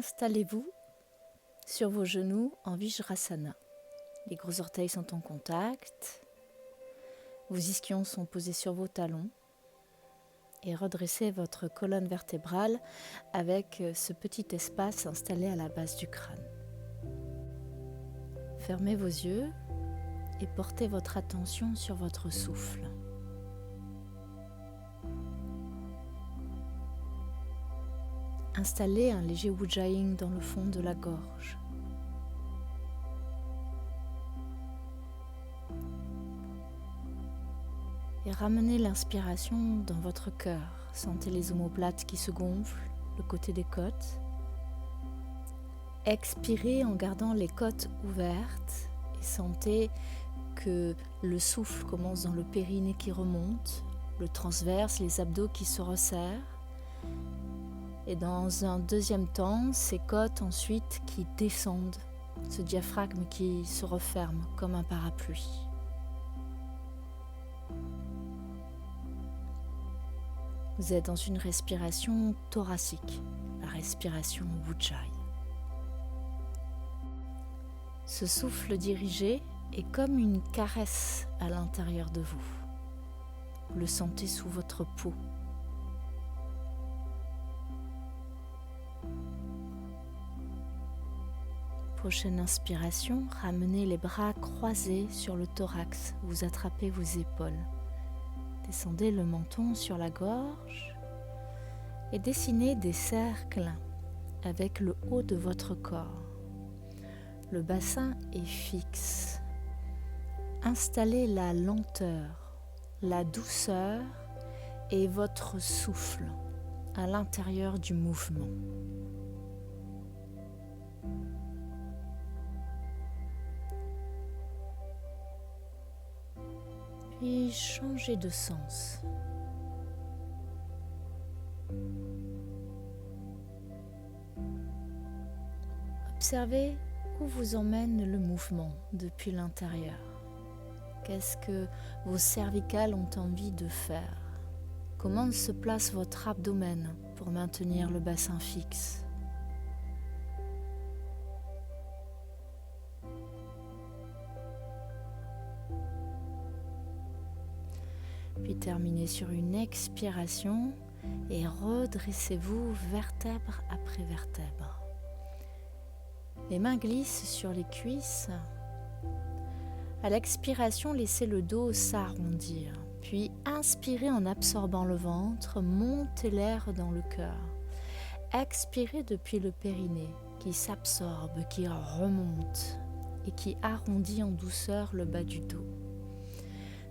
Installez-vous sur vos genoux en Vajrasana. Les gros orteils sont en contact, vos ischions sont posés sur vos talons et redressez votre colonne vertébrale avec ce petit espace installé à la base du crâne. Fermez vos yeux et portez votre attention sur votre souffle. Installez un léger Ujjayi dans le fond de la gorge. Et ramenez l'inspiration dans votre cœur. Sentez les omoplates qui se gonflent, le côté des côtes. Expirez en gardant les côtes ouvertes et sentez que le souffle commence dans le périnée qui remonte, le transverse, les abdos qui se resserrent. Et dans un deuxième temps, ces côtes ensuite qui descendent, ce diaphragme qui se referme comme un parapluie. Vous êtes dans une respiration thoracique, la respiration Ujjayi. Ce souffle dirigé est comme une caresse à l'intérieur de vous. Vous le sentez sous votre peau. Prochaine inspiration, ramenez les bras croisés sur le thorax. Vous attrapez vos épaules. Descendez le menton sur la gorge et dessinez des cercles avec le haut de votre corps. Le bassin est fixe. Installez la lenteur, la douceur et votre souffle à l'intérieur du mouvement. Puis changez de sens. Observez où vous emmène le mouvement depuis l'intérieur. Qu'est-ce que vos cervicales ont envie de faire? Comment se place votre abdomen pour maintenir le bassin fixe? Puis terminez sur une expiration et redressez-vous vertèbre après vertèbre. Les mains glissent sur les cuisses. À l'expiration, laissez le dos s'arrondir. Puis inspirez en absorbant le ventre, montez l'air dans le cœur. Expirez depuis le périnée qui s'absorbe, qui remonte et qui arrondit en douceur le bas du dos.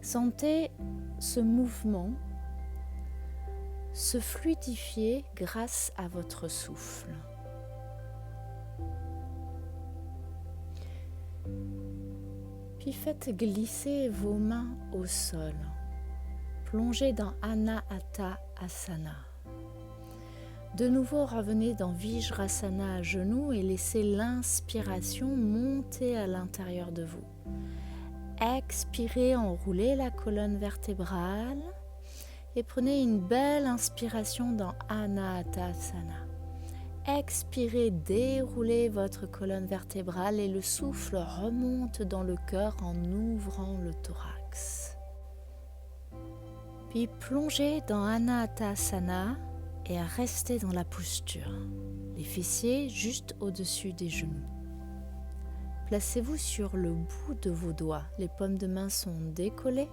Sentez ce mouvement se fluidifier grâce à votre souffle. Puis faites glisser vos mains au sol. Plongez dans Anahata Asana. De nouveau, revenez dans Vajrasana à genoux et laissez l'inspiration monter à l'intérieur de vous. Expirez, enroulez la colonne vertébrale et prenez une belle inspiration dans Anahata Asana. Expirez, déroulez votre colonne vertébrale et le souffle remonte dans le cœur en ouvrant le thorax. Puis plongez dans Anahata Asana et restez dans la posture, les fessiers juste au-dessus des genoux. Placez-vous sur le bout de vos doigts, les paumes de main sont décollées.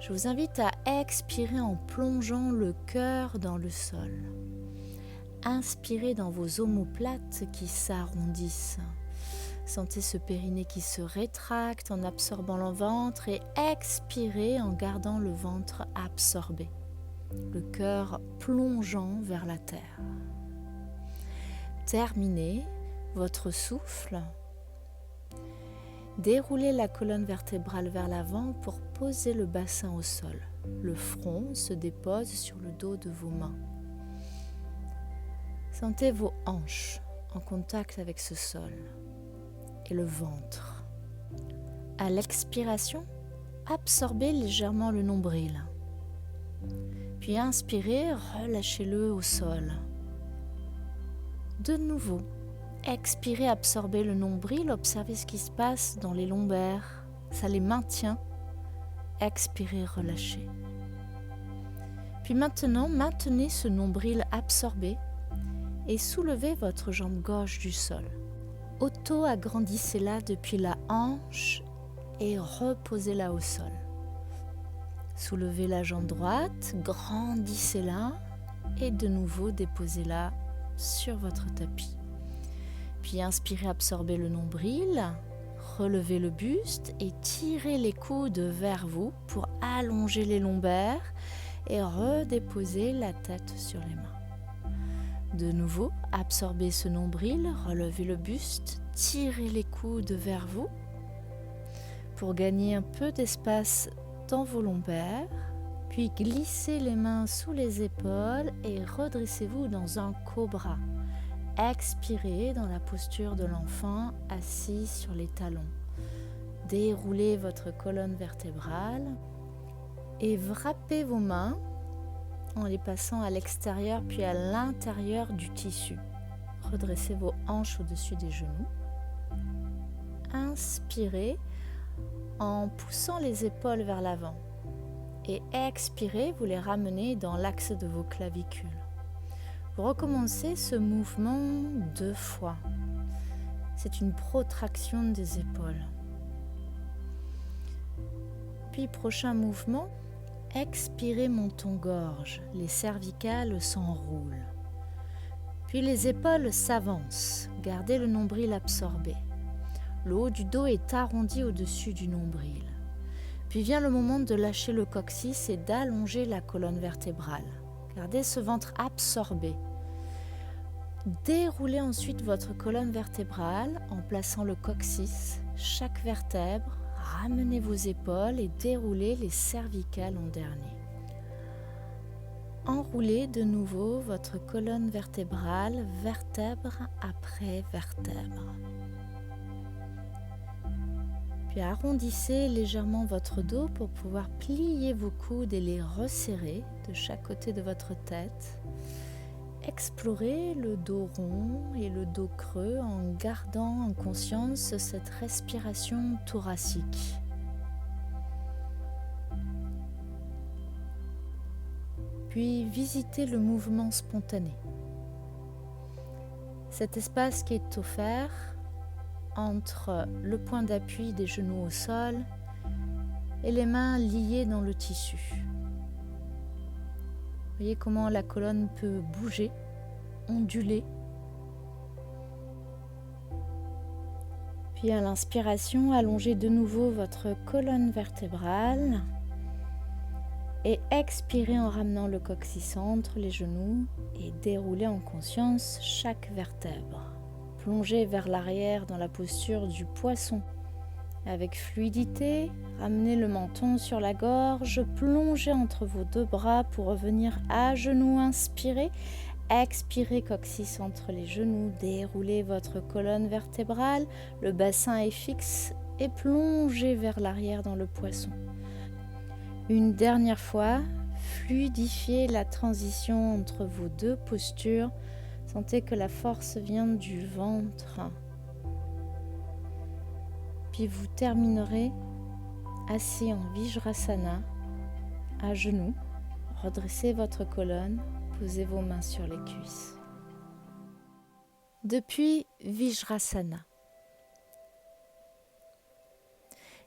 Je vous invite à expirer en plongeant le cœur dans le sol. Inspirez dans vos omoplates qui s'arrondissent. Sentez ce périnée qui se rétracte en absorbant le ventre et expirez en gardant le ventre absorbé, le cœur plongeant vers la terre. Terminez votre souffle. Déroulez la colonne vertébrale vers l'avant pour poser le bassin au sol. Le front se dépose sur le dos de vos mains. Sentez vos hanches en contact avec ce sol et le ventre. À l'expiration, absorbez légèrement le nombril. Puis inspirez, relâchez-le au sol. De nouveau, expirez, absorbez le nombril, observez ce qui se passe dans les lombaires, ça les maintient. Expirez, relâchez. Puis maintenant, maintenez ce nombril absorbé et soulevez votre jambe gauche du sol. Auto-agrandissez-la depuis la hanche et reposez-la au sol. Soulevez la jambe droite, grandissez-la et de nouveau déposez-la sur votre tapis. Puis inspirez, absorbez le nombril, relevez le buste et tirez les coudes vers vous pour allonger les lombaires et redéposez la tête sur les mains. De nouveau, absorbez ce nombril, relevez le buste, tirez les coudes vers vous pour gagner un peu d'espace dans vos lombaires, puis glissez les mains sous les épaules et redressez-vous dans un cobra. Expirez dans la posture de l'enfant assis sur les talons. Déroulez votre colonne vertébrale et wrappez vos mains en les passant à l'extérieur puis à l'intérieur du tissu. Redressez vos hanches au-dessus des genoux. Inspirez en poussant les épaules vers l'avant et expirez, vous les ramenez dans l'axe de vos clavicules. Vous recommencez ce mouvement 2 fois. C'est une protraction des épaules. Puis prochain mouvement, expirez menton-gorge, les cervicales s'enroulent. Puis les épaules s'avancent, gardez le nombril absorbé. Le haut du dos est arrondi au-dessus du nombril. Puis vient le moment de lâcher le coccyx et d'allonger la colonne vertébrale. Gardez ce ventre absorbé. Déroulez ensuite votre colonne vertébrale en plaçant le coccyx, chaque vertèbre. Ramenez vos épaules et déroulez les cervicales en dernier. Enroulez de nouveau votre colonne vertébrale, vertèbre après vertèbre. Puis arrondissez légèrement votre dos pour pouvoir plier vos coudes et les resserrer de chaque côté de votre tête. Explorez le dos rond et le dos creux en gardant en conscience cette respiration thoracique. Puis visitez le mouvement spontané. Cet espace qui est offert entre le point d'appui des genoux au sol et les mains liées dans le tissu. Voyez comment la colonne peut bouger, onduler. Puis à l'inspiration, allongez de nouveau votre colonne vertébrale et expirez en ramenant le coccyx entre les genoux et déroulez en conscience chaque vertèbre. Plongez vers l'arrière dans la posture du poisson. Avec fluidité, ramenez le menton sur la gorge, plongez entre vos 2 bras pour revenir à genoux, inspirez, expirez coccyx entre les genoux, déroulez votre colonne vertébrale, le bassin est fixe et plongez vers l'arrière dans le poisson. Une dernière fois, fluidifiez la transition entre vos 2 postures. Sentez que la force vient du ventre. Puis vous terminerez assis en Vajrasana, à genoux. Redressez votre colonne, posez vos mains sur les cuisses. Depuis Vajrasana,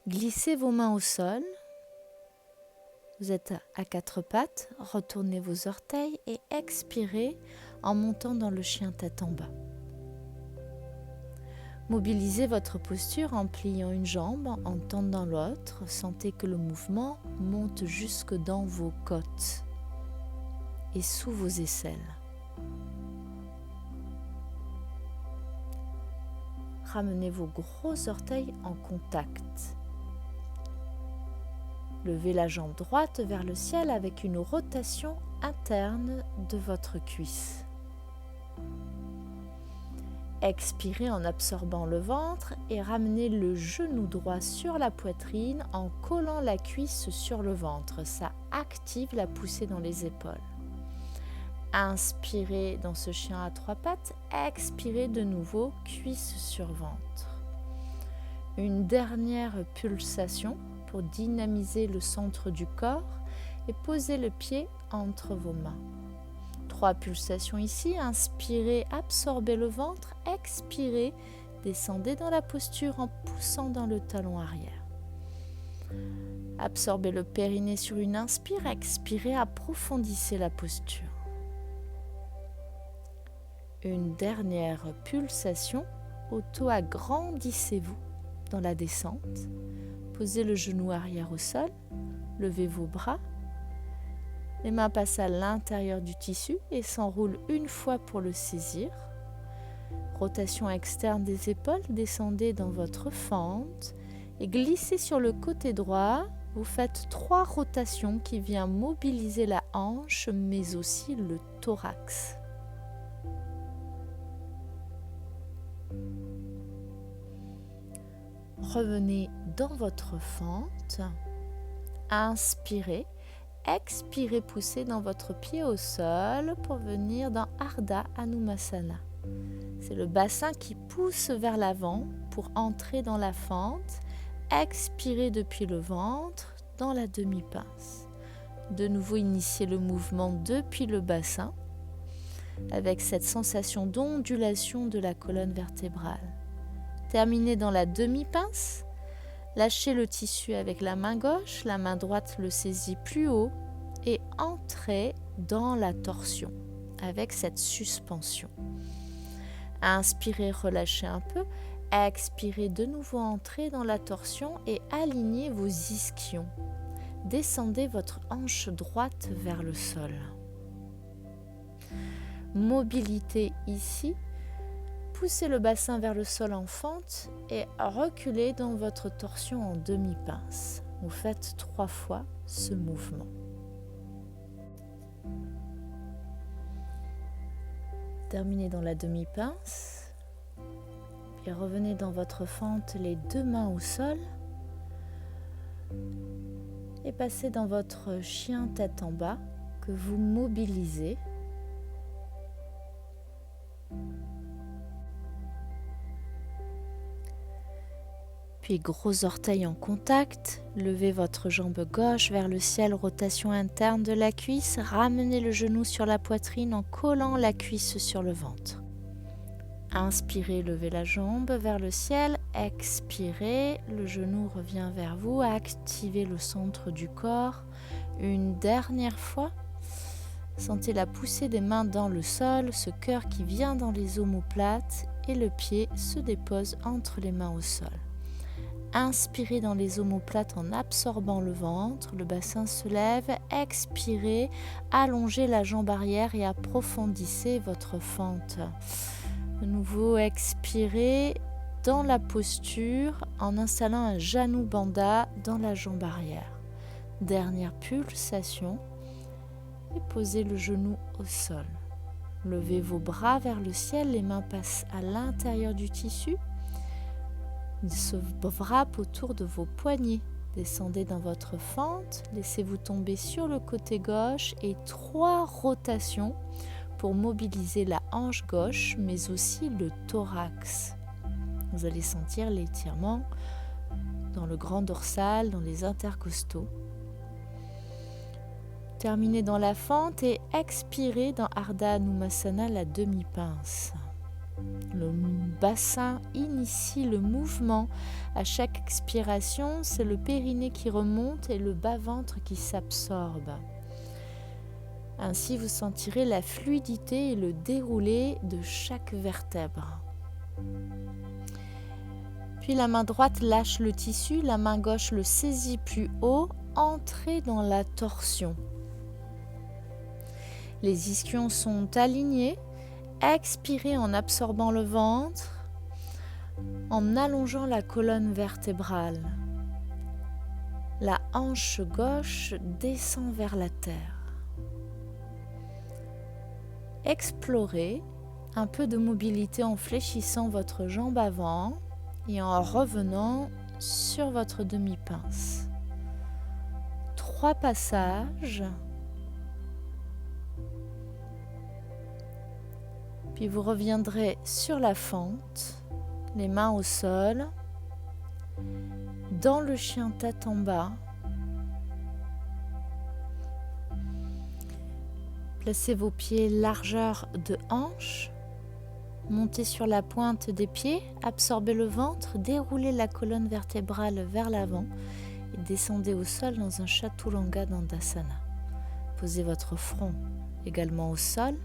glissez vos mains au sol. Vous êtes à 4 pattes, retournez vos orteils et expirez en montant dans le chien tête en bas. Mobilisez votre posture en pliant une jambe, en tendant l'autre. Sentez que le mouvement monte jusque dans vos côtes et sous vos aisselles. Ramenez vos gros orteils en contact. Levez la jambe droite vers le ciel avec une rotation interne de votre cuisse. Expirez en absorbant le ventre et ramenez le genou droit sur la poitrine en collant la cuisse sur le ventre. Ça active la poussée dans les épaules. Inspirez dans ce chien à 3 pattes, expirez de nouveau, cuisse sur ventre. Une dernière pulsation pour dynamiser le centre du corps et posez le pied entre vos mains. 3 pulsations ici, inspirez, absorbez le ventre, expirez, descendez dans la posture en poussant dans le talon arrière. Absorbez le périnée sur une inspire, expirez, approfondissez la posture. Une dernière pulsation, auto-agrandissez-vous dans la descente. Posez le genou arrière au sol, levez vos bras. Les mains passent à l'intérieur du tissu et s'enroulent une fois pour le saisir. Rotation externe des épaules, descendez dans votre fente et glissez sur le côté droit. Vous faites 3 rotations qui viennent mobiliser la hanche mais aussi le thorax. Revenez dans votre fente, inspirez, expirez, poussez dans votre pied au sol pour venir dans Ardha Hanumasana. C'est le bassin qui pousse vers l'avant pour entrer dans la fente. Expirez depuis le ventre dans la demi-pince. De nouveau, initiez le mouvement depuis le bassin avec cette sensation d'ondulation de la colonne vertébrale. Terminez dans la demi-pince. Lâchez le tissu avec la main gauche, la main droite le saisit plus haut et entrez dans la torsion avec cette suspension. Inspirez, relâchez un peu. Expirez, de nouveau entrez dans la torsion et alignez vos ischions. Descendez votre hanche droite vers le sol. Mobilité ici. Poussez le bassin vers le sol en fente et reculez dans votre torsion en demi-pince. Vous faites 3 fois ce mouvement. Terminez dans la demi-pince. Puis revenez dans votre fente, les 2 mains au sol. Et passez dans votre chien tête en bas que vous mobilisez. Puis gros orteils en contact, levez votre jambe gauche vers le ciel, rotation interne de la cuisse, ramenez le genou sur la poitrine en collant la cuisse sur le ventre. Inspirez, levez la jambe vers le ciel, expirez, le genou revient vers vous, activez le centre du corps. Une dernière fois, sentez la poussée des mains dans le sol, ce cœur qui vient dans les omoplates et le pied se dépose entre les mains au sol. Inspirez dans les omoplates en absorbant le ventre, le bassin se lève, expirez, allongez la jambe arrière et approfondissez votre fente. De nouveau, expirez dans la posture en installant un Janu Bandha dans la jambe arrière. Dernière pulsation et posez le genou au sol. Levez vos bras vers le ciel, les mains passent à l'intérieur du tissu. Ils se wrappent autour de vos poignets. Descendez dans votre fente, laissez-vous tomber sur le côté gauche et 3 rotations pour mobiliser la hanche gauche, mais aussi le thorax. Vous allez sentir l'étirement dans le grand dorsal, dans les intercostaux. Terminez dans la fente et expirez dans Ardha Hanumasana, la demi-pince. Le bassin initie le mouvement. À chaque expiration, c'est le périnée qui remonte et le bas-ventre qui s'absorbe. Ainsi, vous sentirez la fluidité et le déroulé de chaque vertèbre. Puis la main droite lâche le tissu, la main gauche le saisit plus haut, entrez dans la torsion. Les ischions sont alignés. Expirez en absorbant le ventre, en allongeant la colonne vertébrale. La hanche gauche descend vers la terre. Explorez un peu de mobilité en fléchissant votre jambe avant et en revenant sur votre demi-pince. 3 passages. Puis vous reviendrez sur la fente, les mains au sol, dans le chien tête en bas. Placez vos pieds largeur de hanche, montez sur la pointe des pieds, absorbez le ventre, déroulez la colonne vertébrale vers l'avant et descendez au sol dans un Chaturanga Dandasana. Posez votre front également au sol,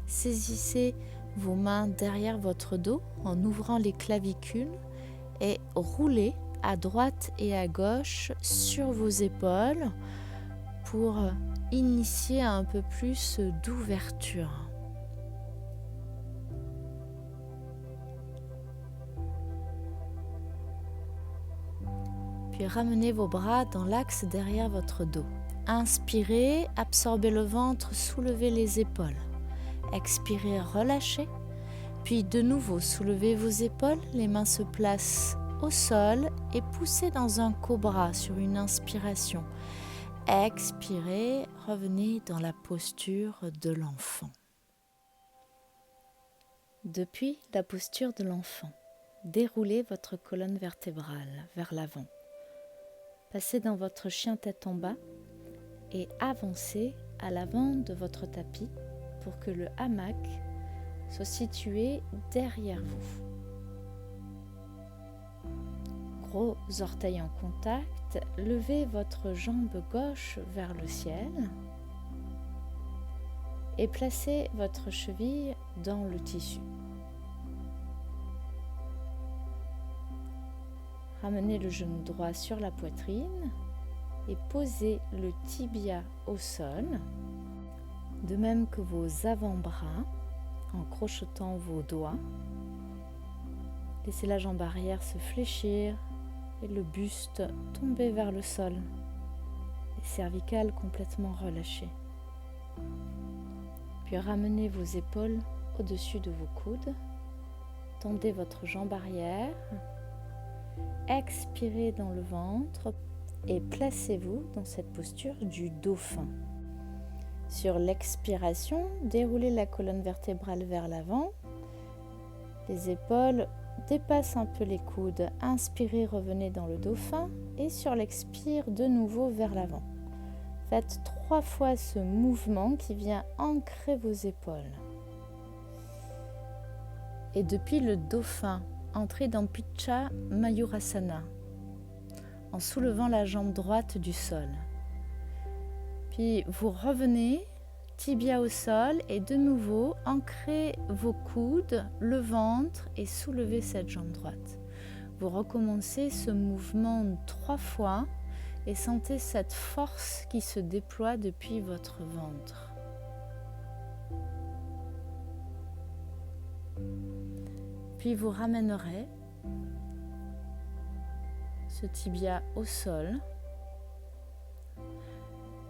saisissez vos mains derrière votre dos en ouvrant les clavicules et roulez à droite et à gauche sur vos épaules pour initier un peu plus d'ouverture. Puis ramenez vos bras dans l'axe derrière votre dos. Inspirez, absorbez le ventre, soulevez les épaules. Expirez, relâchez. Puis de nouveau, soulevez vos épaules, les mains se placent au sol et poussez dans un cobra sur une inspiration. Expirez, revenez dans la posture de l'enfant. Depuis la posture de l'enfant, déroulez votre colonne vertébrale vers l'avant. Passez dans votre chien tête en bas et avancez à l'avant de votre tapis pour que le hamac soit situé derrière vous. Gros orteils en contact, levez votre jambe gauche vers le ciel et placez votre cheville dans le tissu. Ramenez le genou droit sur la poitrine et posez le tibia au sol, de même que vos avant-bras en crochetant vos doigts. Laissez la jambe arrière se fléchir et le buste tomber vers le sol, les cervicales complètement relâchées. Puis ramenez vos épaules au-dessus de vos coudes, tendez votre jambe arrière, expirez dans le ventre et placez-vous dans cette posture du dauphin. Sur l'expiration, déroulez la colonne vertébrale vers l'avant, les épaules dépassent un peu les coudes, inspirez, revenez dans le dauphin et sur l'expire de nouveau vers l'avant. Faites 3 fois ce mouvement qui vient ancrer vos épaules. Et depuis le dauphin, entrez dans Picha Mayurasana en soulevant la jambe droite du sol. Puis vous revenez, tibia au sol et de nouveau ancrez vos coudes, le ventre et soulevez cette jambe droite. Vous recommencez ce mouvement 3 fois et sentez cette force qui se déploie depuis votre ventre. Puis vous ramènerez ce tibia au sol.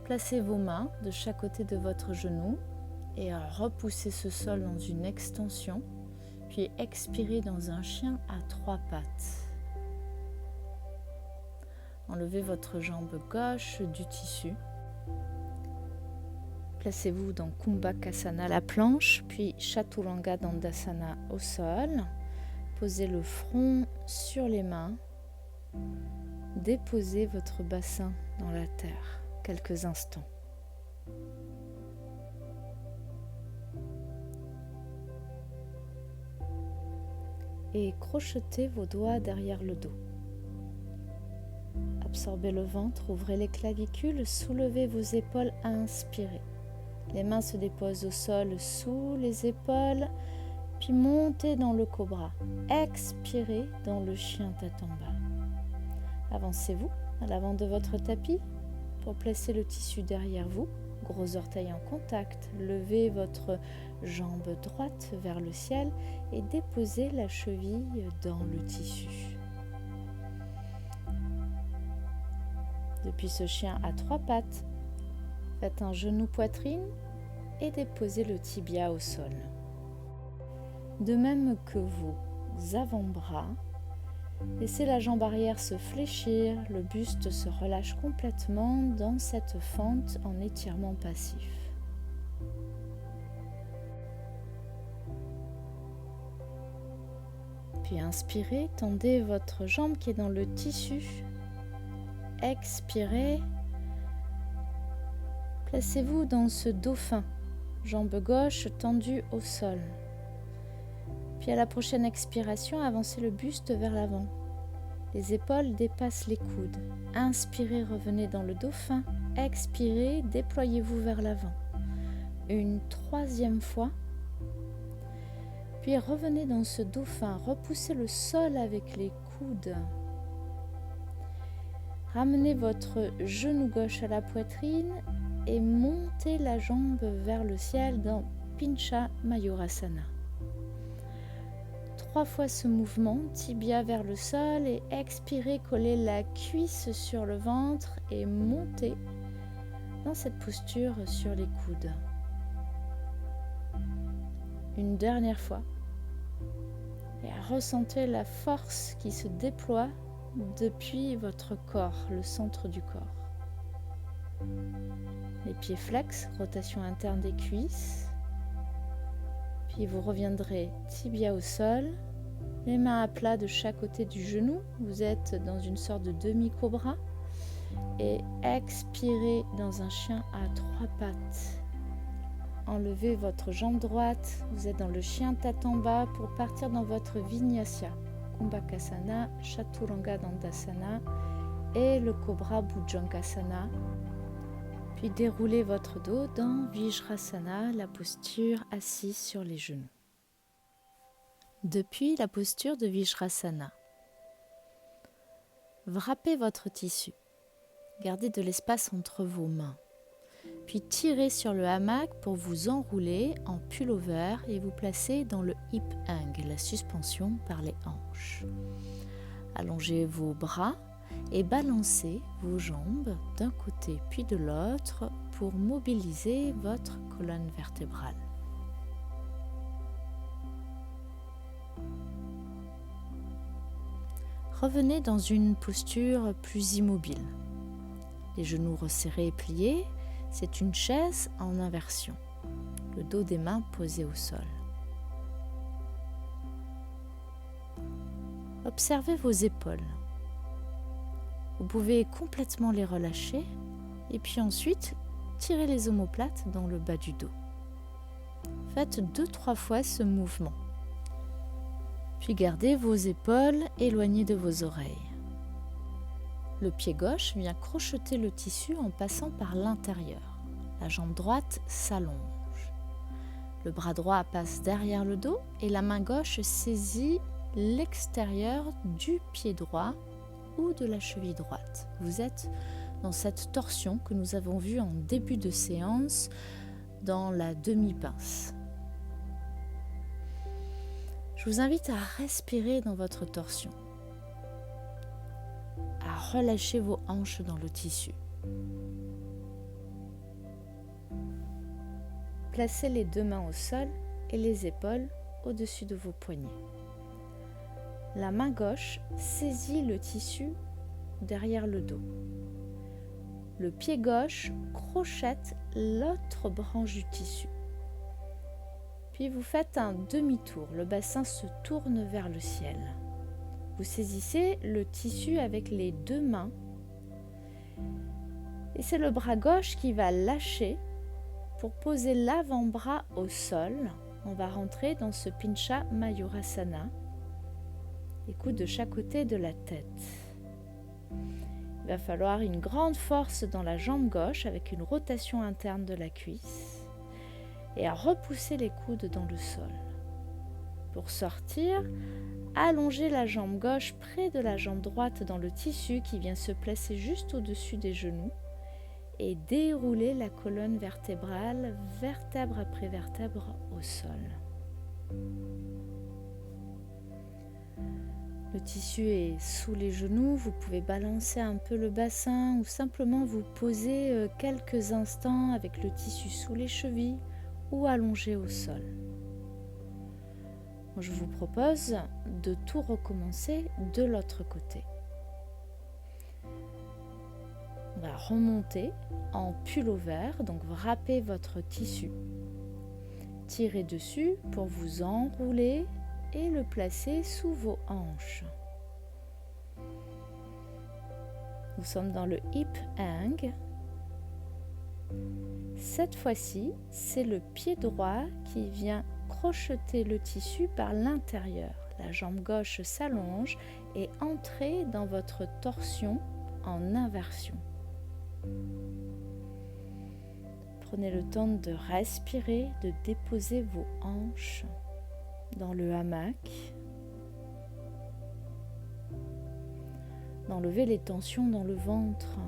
Placez vos mains de chaque côté de votre genou et repoussez ce sol dans une extension, puis expirez dans un chien à 3 pattes. Enlevez votre jambe gauche du tissu. Placez-vous dans Kumbhakasana, la planche, puis Chaturanga Dandasana au sol. Posez le front sur les mains. Déposez votre bassin dans la terre quelques instants. Et crochetez vos doigts derrière le dos. Absorbez le ventre, ouvrez les clavicules, soulevez vos épaules, inspirez. Les mains se déposent au sol sous les épaules, puis montez dans le cobra. Expirez dans le chien tête en bas. Avancez-vous à l'avant de votre tapis pour placer le tissu derrière vous. Gros orteils en contact, levez votre jambe droite vers le ciel et déposez la cheville dans le tissu. Depuis ce chien à 3 pattes, faites un genou poitrine et déposez le tibia au sol. De même que vos avant-bras, laissez la jambe arrière se fléchir, le buste se relâche complètement dans cette fente en étirement passif. Puis inspirez, tendez votre jambe qui est dans le tissu. Expirez. Placez-vous dans ce dauphin, jambe gauche tendue au sol. Puis à la prochaine expiration, avancez le buste vers l'avant. Les épaules dépassent les coudes. Inspirez, revenez dans le dauphin. Expirez, déployez-vous vers l'avant. Une troisième fois. Puis revenez dans ce dauphin. Repoussez le sol avec les coudes. Ramenez votre genou gauche à la poitrine et montez la jambe vers le ciel dans Pincha Mayurasana. 3 fois ce mouvement, tibia vers le sol et expirez, collez la cuisse sur le ventre et montez dans cette posture sur les coudes. Une dernière fois. Et ressentez la force qui se déploie depuis votre corps, le centre du corps. Les pieds flex, rotation interne des cuisses. Puis vous reviendrez tibia au sol, les mains à plat de chaque côté du genou. Vous êtes dans une sorte de demi-cobra. Et expirez dans un chien à 3 pattes. Enlevez votre jambe droite. Vous êtes dans le chien tête en bas pour partir dans votre Vinyasa. Kumbhakasana, Chaturanga Dandasana et le Cobra Bhujangasana. Puis déroulez votre dos dans Vajrasana, la posture assise sur les genoux. Depuis la posture de Vajrasana, wrappez votre tissu. Gardez de l'espace entre vos mains. Puis tirez sur le hamac pour vous enrouler en pullover et vous placer dans le hip hang, la suspension par les hanches. Allongez vos bras et balancez vos jambes d'un côté puis de l'autre pour mobiliser votre colonne vertébrale. Revenez dans une posture plus immobile. Les genoux resserrés et pliés, c'est une chaise en inversion. Le dos des mains posé au sol. Observez vos épaules. Vous pouvez complètement les relâcher et puis ensuite tirez les omoplates dans le bas du dos. Faites 2-3 fois ce mouvement. Puis gardez vos épaules éloignées de vos oreilles. Le pied gauche vient crocheter le tissu en passant par l'intérieur. La jambe droite s'allonge. Le bras droit passe derrière le dos et la main gauche saisit l'extérieur du pied droit ou de la cheville droite. Vous êtes dans cette torsion que nous avons vue en début de séance dans la demi-pince. Je vous invite à respirer dans votre torsion, à relâcher vos hanches dans le tissu. Placez les 2 mains au sol et les épaules au-dessus de vos poignets. La main gauche saisit le tissu derrière le dos. Le pied gauche crochette l'autre branche du tissu. Puis vous faites un demi-tour, le bassin se tourne vers le ciel. Vous saisissez le tissu avec les 2 mains et c'est le bras gauche qui va lâcher pour poser l'avant-bras au sol. On va rentrer dans ce Pincha Mayurasana, les coudes de chaque côté de la tête. Il va falloir une grande force dans la jambe gauche avec une rotation interne de la cuisse et à repousser les coudes dans le sol. Pour sortir, allongez la jambe gauche près de la jambe droite dans le tissu qui vient se placer juste au-dessus des genoux et déroulez la colonne vertébrale, vertèbre après vertèbre au sol. Le tissu est sous les genoux, vous pouvez balancer un peu le bassin ou simplement vous poser quelques instants avec le tissu sous les chevilles ou allongé au sol. Je vous propose de tout recommencer de l'autre côté. On va remonter en pullover, donc wrappez votre tissu. Tirez dessus pour vous enrouler et le placer sous vos hanches. Nous sommes dans le hip hang. Cette fois-ci, c'est le pied droit qui vient crocheter le tissu par l'intérieur. La jambe gauche s'allonge et entre dans votre torsion en inversion. Prenez le temps de respirer, de déposer vos hanches dans le hamac, d'enlever les tensions dans le ventre.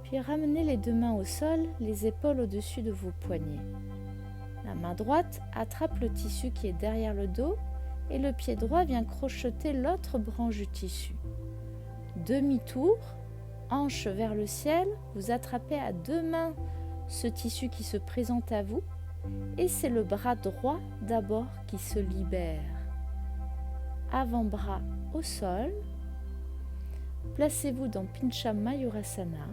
Puis ramenez les deux mains au sol, les épaules au-dessus de vos poignets. La main droite attrape le tissu qui est derrière le dos et le pied droit vient crocheter l'autre branche du tissu. Demi-tour, hanche vers le ciel, vous attrapez à deux mains ce tissu qui se présente à vous et c'est le bras droit d'abord qui se libère. Avant-bras au sol, placez-vous dans Pincha Mayurasana.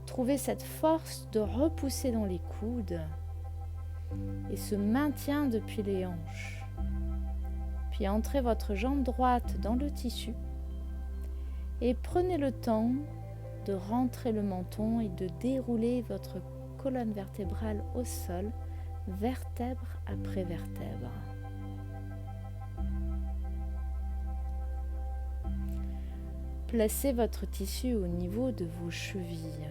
Trouvez cette force de repousser dans les coudes et ce maintien depuis les hanches. Puis entrez votre jambe droite dans le tissu et prenez le temps de rentrer le menton et de dérouler votre colonne vertébrale au sol, vertèbre après vertèbre. Placez votre tissu au niveau de vos chevilles.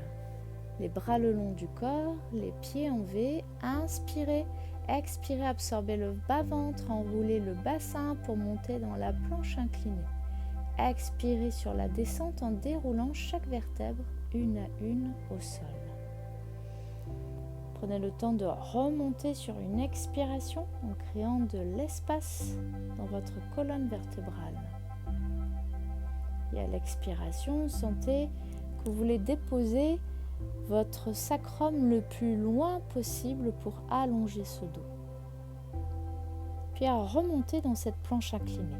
Les bras le long du corps, les pieds en V. Inspirez, expirez, absorbez le bas-ventre, enroulez le bassin pour monter dans la planche inclinée. Expirez sur la descente en déroulant chaque vertèbre une à une au sol. Prenez le temps de remonter sur une expiration en créant de l'espace dans votre colonne vertébrale. Et à l'expiration, sentez que vous voulez déposer votre sacrum le plus loin possible pour allonger ce dos. Puis à remonter dans cette planche inclinée.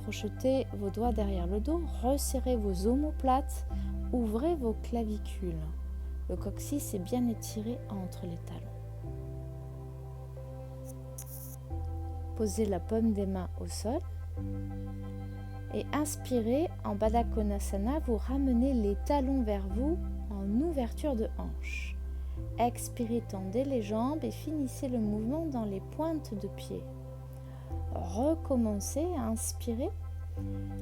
Crochetez vos doigts derrière le dos, resserrez vos omoplates, ouvrez vos clavicules. Le coccyx est bien étiré entre les talons. Posez la paume des mains au sol et inspirez en Baddha Konasana, vous ramenez les talons vers vous en ouverture de hanche. Expirez, tendez les jambes et finissez le mouvement dans les pointes de pied. Recommencez à inspirer,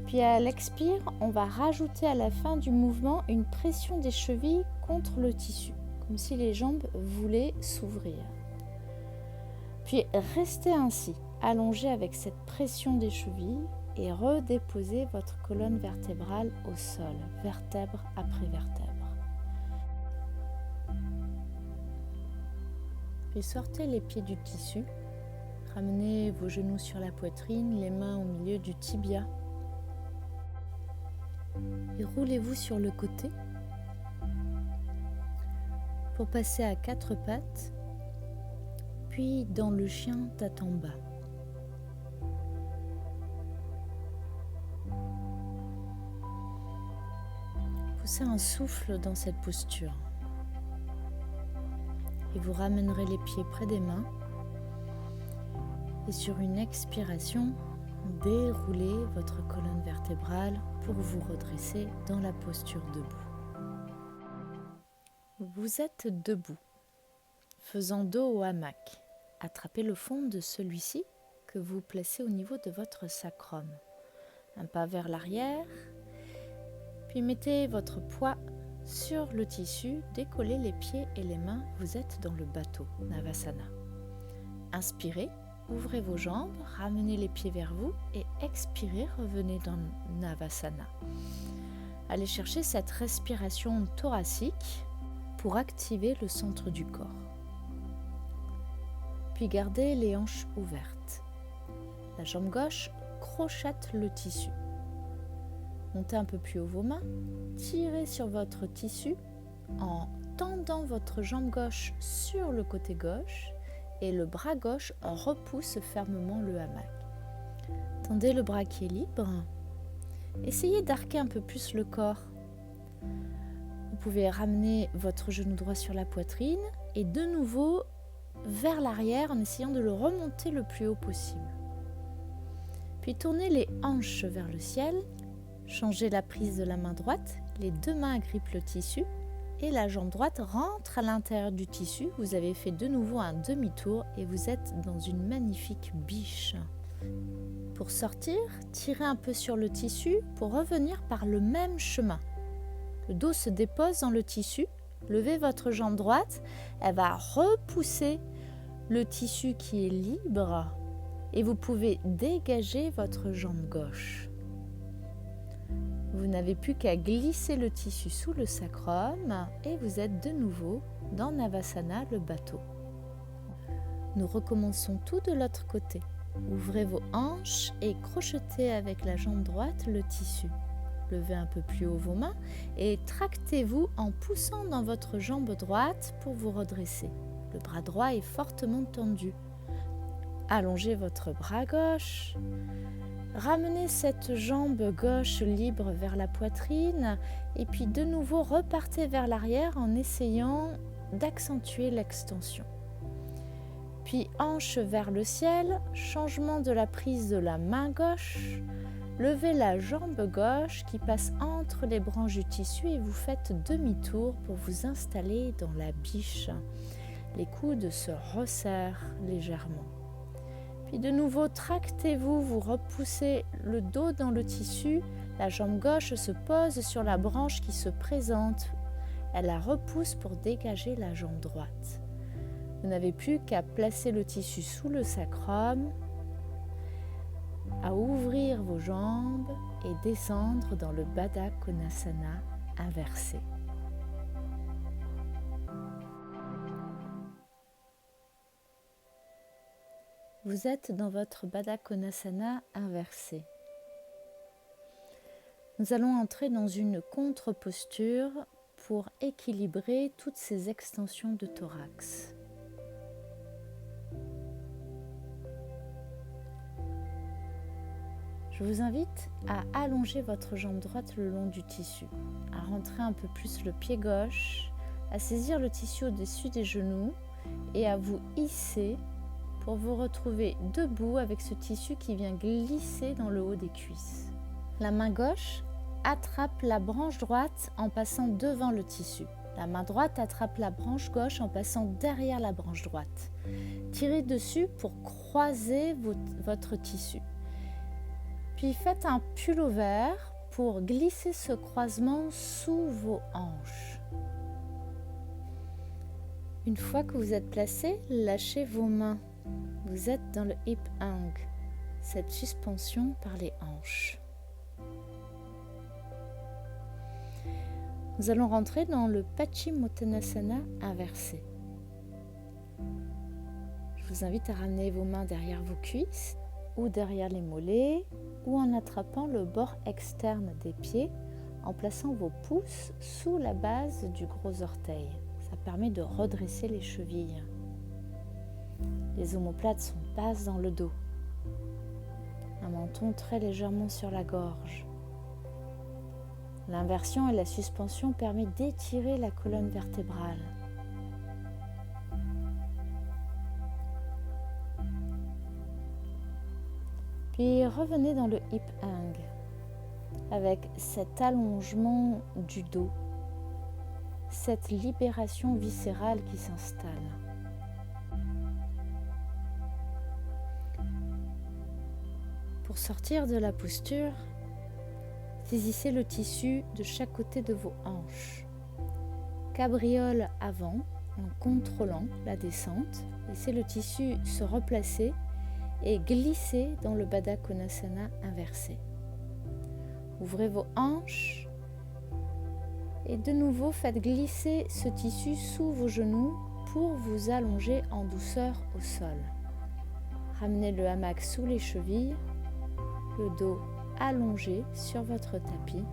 puis à l'expire, on va rajouter à la fin du mouvement une pression des chevilles contre le tissu, comme si les jambes voulaient s'ouvrir. Puis restez ainsi, allongé avec cette pression des chevilles et redéposez votre colonne vertébrale au sol, vertèbre après vertèbre. Puis sortez les pieds du tissu, ramenez vos genoux sur la poitrine, les mains au milieu du tibia. Et roulez-vous sur le côté pour passer à quatre pattes, puis dans le chien tête en bas. Poussez un souffle dans cette posture et vous ramènerez les pieds près des mains et sur une expiration, déroulez votre colonne vertébrale pour vous redresser dans la posture debout. Vous êtes debout, faisant dos au hamac. Attrapez le fond de celui-ci que vous placez au niveau de votre sacrum. Un pas vers l'arrière, puis mettez votre poids sur le tissu, décollez les pieds et les mains, vous êtes dans le bateau, Navasana. Inspirez, ouvrez vos jambes, ramenez les pieds vers vous et expirez, revenez dans Navasana. Allez chercher cette respiration thoracique pour activer le centre du corps. Puis gardez les hanches ouvertes. La jambe gauche crochette le tissu. Montez un peu plus haut vos mains, tirez sur votre tissu en tendant votre jambe gauche sur le côté gauche et le bras gauche repousse fermement le hamac. Tendez le bras qui est libre Essayez d'arquer un peu plus le corps. Vous pouvez ramener votre genou droit sur la poitrine et de nouveau vers l'arrière en essayant de le remonter le plus haut possible. Puis tournez les hanches vers le ciel, changez la prise de la main droite, les deux mains agrippent le tissu et la jambe droite rentre à l'intérieur du tissu. Vous avez fait de nouveau un demi-tour et vous êtes dans une magnifique biche. Pour sortir, tirez un peu sur le tissu pour revenir par le même chemin. Le dos se dépose dans le tissu, levez votre jambe droite, elle va repousser le tissu qui est libre et vous pouvez dégager votre jambe gauche. Vous n'avez plus qu'à glisser le tissu sous le sacrum et vous êtes de nouveau dans Navasana, le bateau. Nous recommençons tout de l'autre côté. Ouvrez vos hanches et crochetez avec la jambe droite le tissu. Levez un peu plus haut vos mains et tractez-vous en poussant dans votre jambe droite pour vous redresser. Le bras droit est fortement tendu. Allongez votre bras gauche. Ramenez cette jambe gauche libre vers la poitrine et puis de nouveau repartez vers l'arrière en essayant d'accentuer l'extension. Puis hanche vers le ciel, changement de la prise de la main gauche. Levez la jambe gauche qui passe entre les branches du tissu et vous faites demi-tour pour vous installer dans la biche. Les coudes se resserrent légèrement. Puis de nouveau, tractez-vous, vous repoussez le dos dans le tissu. La jambe gauche se pose sur la branche qui se présente. Elle la repousse pour dégager la jambe droite. Vous n'avez plus qu'à placer le tissu sous le sacrum, à ouvrir vos jambes et descendre dans le Baddha Konasana inversé. Vous êtes dans votre Baddha Konasana inversé. Nous allons entrer dans une contre-posture pour équilibrer toutes ces extensions de thorax. Je vous invite à allonger votre jambe droite le long du tissu, à rentrer un peu plus le pied gauche, à saisir le tissu au-dessus des genoux et à vous hisser pour vous retrouver debout avec ce tissu qui vient glisser dans le haut des cuisses. La main gauche attrape la branche droite en passant devant le tissu. La main droite attrape la branche gauche en passant derrière la branche droite. Tirez dessus pour croiser votre tissu. Puis faites un pullover pour glisser ce croisement sous vos hanches. Une fois que vous êtes placé, lâchez vos mains. Vous êtes dans le hip hang, cette suspension par les hanches. Nous allons rentrer dans le Paschimottanasana inversé. Je vous invite à ramener vos mains derrière vos cuisses ou derrière les mollets ou en attrapant le bord externe des pieds en plaçant vos pouces sous la base du gros orteil. Ça permet de redresser les chevilles. Les omoplates sont basses dans le dos. Un menton très légèrement sur la gorge. L'inversion et la suspension permettent d'étirer la colonne vertébrale. Puis revenez dans le hip hang avec cet allongement du dos, cette libération viscérale qui s'installe. Pour sortir de la posture, saisissez le tissu de chaque côté de vos hanches. Cabriole avant en contrôlant la descente. Laissez le tissu se replacer et glisser dans le Baddha Konasana inversé. Ouvrez vos hanches et de nouveau faites glisser ce tissu sous vos genoux pour vous allonger en douceur au sol. Ramenez le hamac sous les chevilles, le dos allongé sur votre tapis.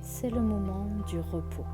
C'est le moment du repos.